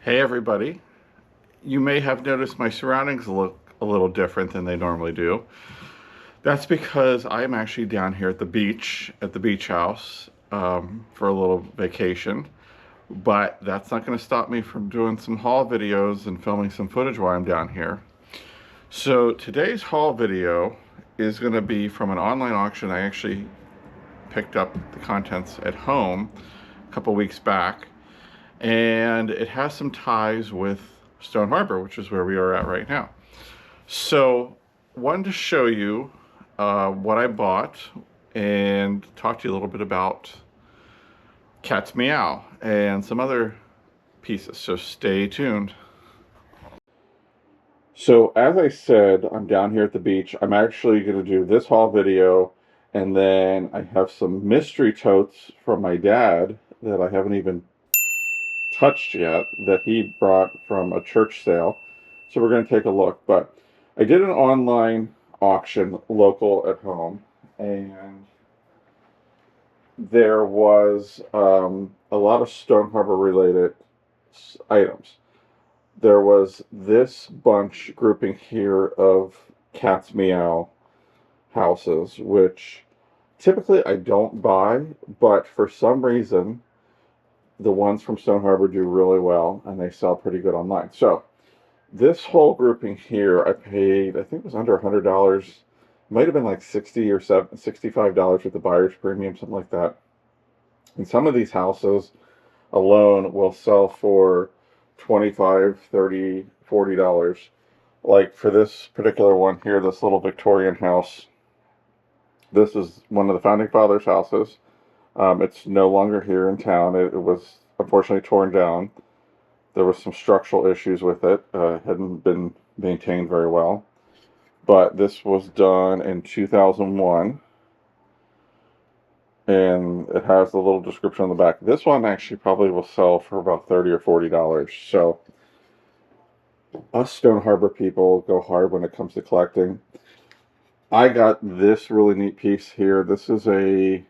Hey everybody, you may have noticed my surroundings look a little different than they normally do. That's because I'm actually down here at the beach house for a little vacation. But that's not going to stop me from doing some haul videos and filming some footage while I'm down here. So today's haul video is going to be from an online auction. I actually picked up the contents at home a couple weeks back. And it has some ties with Stone Harbor, which is where we are at right now. So, wanted to show you what I bought and talk to you a little bit about Cat's Meow and some other pieces. So stay tuned. So as I said, I'm down here at the beach. I'm actually going to do this haul video, and then I have some mystery totes from my dad that I haven't even touched yet that he brought from a church sale. So we're going to take a look. But I did an online auction local at home, and there was a lot of Stone Harbor related items. There was this bunch grouping here of Cat's Meow houses, which typically I don't buy, but for some reason the ones from Stone Harbor do really well, and they sell pretty good online. So this whole grouping here, I paid, I think it was under $100. It might have been like $60 or $65 with the buyer's premium, something like that. And some of these houses alone will sell for $25, $30, $40. Like for this particular one here, this little Victorian house, this is one of the Founding Fathers' houses. It's no longer here in town. It was unfortunately torn down. There was some structural issues with it. Hadn't been maintained very well. But this was done in 2001. And it has a little description on the back. This one actually probably will sell for about $30 or $40. So us Stone Harbor people go hard when it comes to collecting. I got this really neat piece here. This is a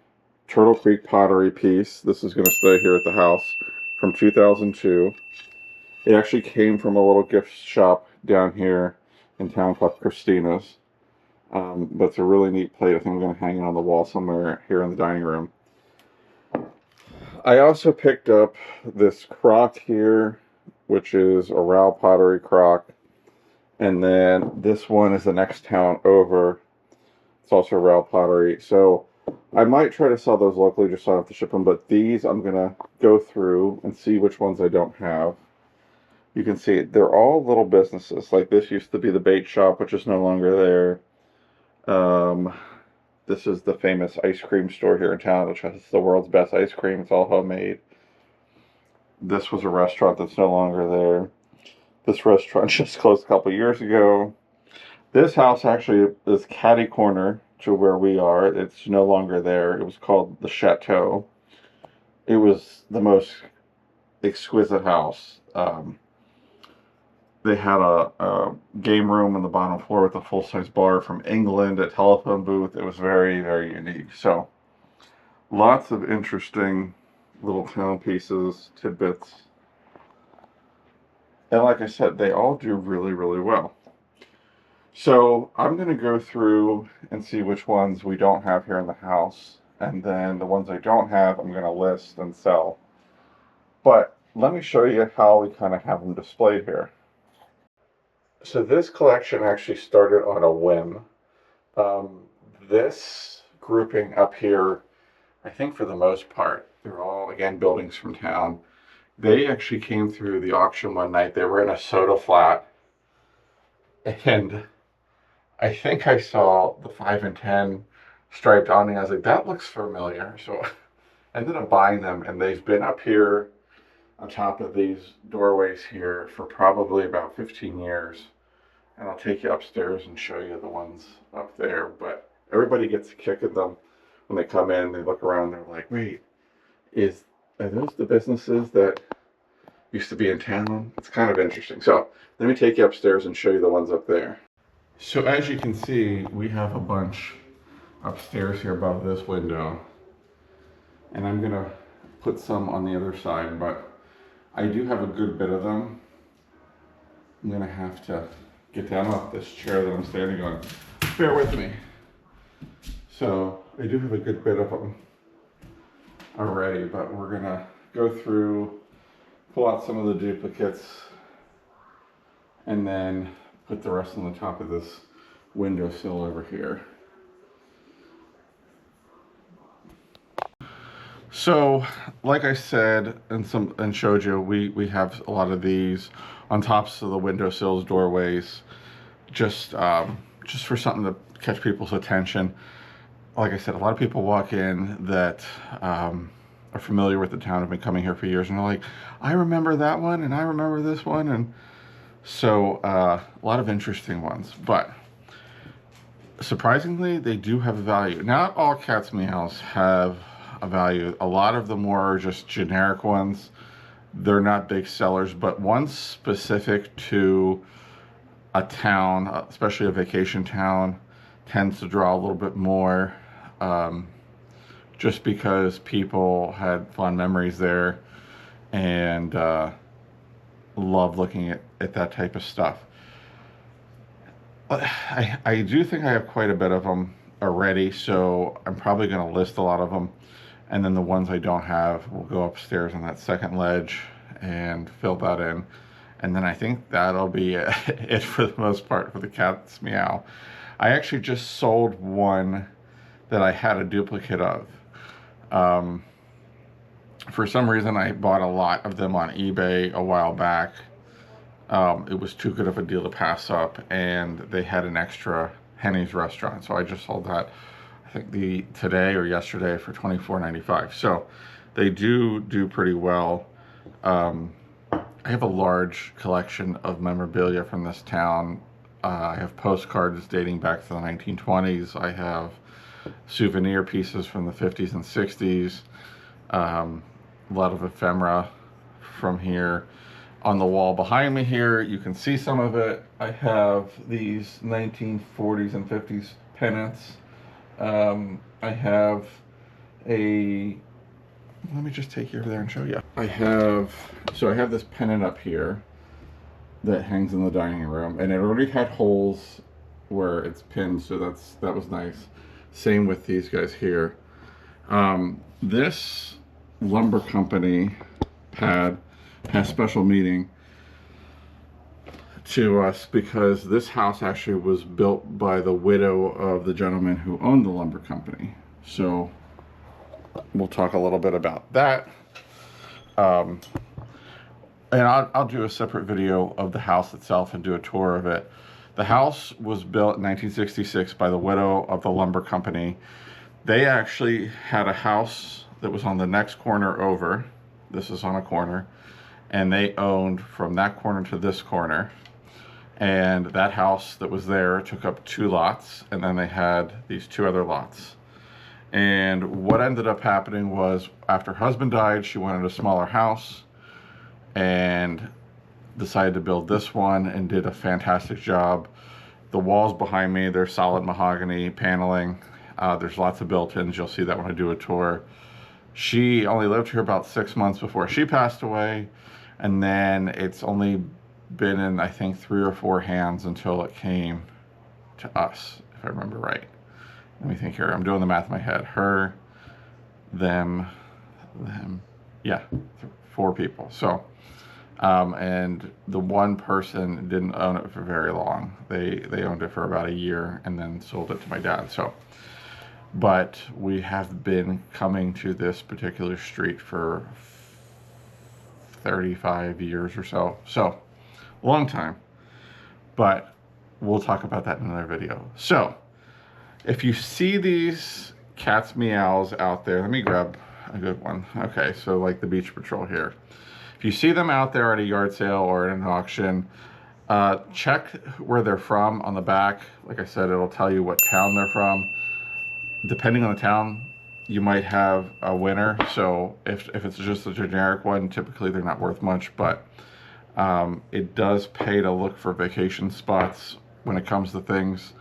Turtle Creek pottery piece. This is going to stay here at the house from 2002. It actually came from a little gift shop down here in town called Christina's. But it's a really neat plate. I think I'm going to hang it on the wall somewhere here in the dining room. I also picked up this crock here, which is a Rao pottery crock. And then this one is the next town over. It's also Rao pottery. So I might try to sell those locally just so I don't have to ship them, but these I'm going to go through and see which ones I don't have. You can see they're all little businesses. Like this used to be the bait shop, which is no longer there. This is the famous ice cream store here in town, which has the world's best ice cream. It's all homemade. This was a restaurant that's no longer there. This restaurant just closed a couple years ago. This house actually is catty corner to where we are. It's no longer there. It was called the Chateau. It was the most exquisite house. They had a game room on the bottom floor with a full-size bar from England, a telephone booth. It was very, very unique. So lots of interesting little town pieces, tidbits. And like I said, they all do really, really well. So I'm going to go through and see which ones we don't have here in the house. And then the ones I don't have, I'm going to list and sell. But let me show you how we kind of have them displayed here. So this collection actually started on a whim. This grouping up here, I think for the most part, they're all, again, buildings from town. They actually came through the auction one night. They were in a soda flat. And I think I saw the 5 and 10 striped awning. I was like, that looks familiar. So I ended up buying them, and they've been up here on top of these doorways here for probably about 15 years. And I'll take you upstairs and show you the ones up there. But everybody gets a kick at them when they come in. They look around, they're like, wait, are those the businesses that used to be in town? It's kind of interesting. So let me take you upstairs and show you the ones up there. So as you can see, we have a bunch upstairs here above this window. And I'm going to put some on the other side, but I do have a good bit of them. I'm gonna have to get down off this chair that I'm standing on. Bear with me. So I do have a good bit of them already, but we're gonna go through, pull out some of the duplicates, and then put the rest on the top of this windowsill over here. So, like I said and showed you, we have a lot of these on tops of the windowsills, doorways, just for something to catch people's attention. Like I said, a lot of people walk in that are familiar with the town, have been coming here for years, and they're like, I remember that one, and I remember this one, and so a lot of interesting ones. But surprisingly, they do have a value. Not all cats meows have a value. A lot of the more just generic ones, they're not big sellers, but one specific to a town, especially a vacation town, tends to draw a little bit more, just because people had fond memories there and love looking at that type of stuff. I do think I have quite a bit of them already, so I'm probably going to list a lot of them, and then the ones I don't have will go upstairs on that second ledge and fill that in, and then I think that'll be it for the most part for the cat's meow. I actually just sold one that I had a duplicate of. For some reason I bought a lot of them on eBay a while back. It was too good of a deal to pass up, and they had an extra Henny's restaurant, so I just sold that, I think today or yesterday, for $24.95. So they do pretty well. I have a large collection of memorabilia from this town. I have postcards dating back to the 1920s. I have souvenir pieces from the 50s and 60s. A lot of ephemera from here. On the wall behind me here, you can see some of it. I have these 1940s and 50s pennants. I have let me just take you over there and show you. I have this pennant up here that hangs in the dining room, and it already had holes where it's pinned, so that was nice. Same with these guys here. This lumber company had a special meeting to us because this house actually was built by the widow of the gentleman who owned the lumber company. So we'll talk a little bit about that. And I'll do a separate video of the house itself and do a tour of it. The house was built in 1966 by the widow of the lumber company. They actually had a house that was on the next corner over. This is on a corner. And they owned from that corner to this corner. And that house that was there took up 2 lots. And then they had these 2 other lots. And what ended up happening was, after her husband died, she wanted a smaller house and decided to build this one, and did a fantastic job. The walls behind me, they're solid mahogany paneling. There's lots of built-ins. You'll see that when I do a tour. She only lived here about 6 months before she passed away, and then it's only been in, I think, 3 or 4 hands until it came to us, if I remember right. Let me think here. I'm doing the math in my head. Her, them, yeah, 4 people. So, and the one person didn't own it for very long. They owned it for about a year and then sold it to my dad. So, but we have been coming to this particular street for 35 years or so. So, long time. But we'll talk about that in another video. So, if you see these cat's meows out there, let me grab a good one. Okay, so like the Beach Patrol here. If you see them out there at a yard sale or at an auction, check where they're from on the back. Like I said, it'll tell you what town they're from. Depending on the town, you might have a winner. So if it's just a generic one, typically they're not worth much, but it does pay to look for vacation spots when it comes to things,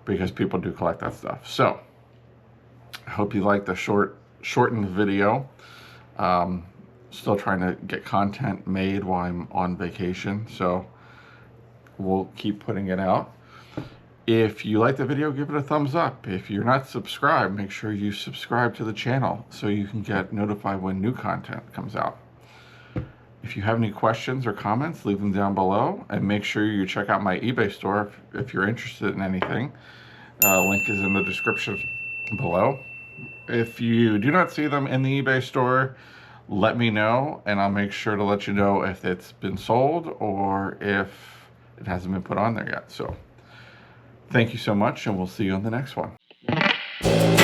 because people do collect that stuff. So I hope you like the shortened video. still trying to get content made while I'm on vacation, so we'll keep putting it out. If you like the video, give it a thumbs up. If you're not subscribed, make sure you subscribe to the channel so you can get notified when new content comes out. If you have any questions or comments, leave them down below, and make sure you check out my eBay store if you're interested in anything. Link is in the description below. If you do not see them in the eBay store, let me know, and I'll make sure to let you know if it's been sold or if it hasn't been put on there yet. So thank you so much, and we'll see you on the next one.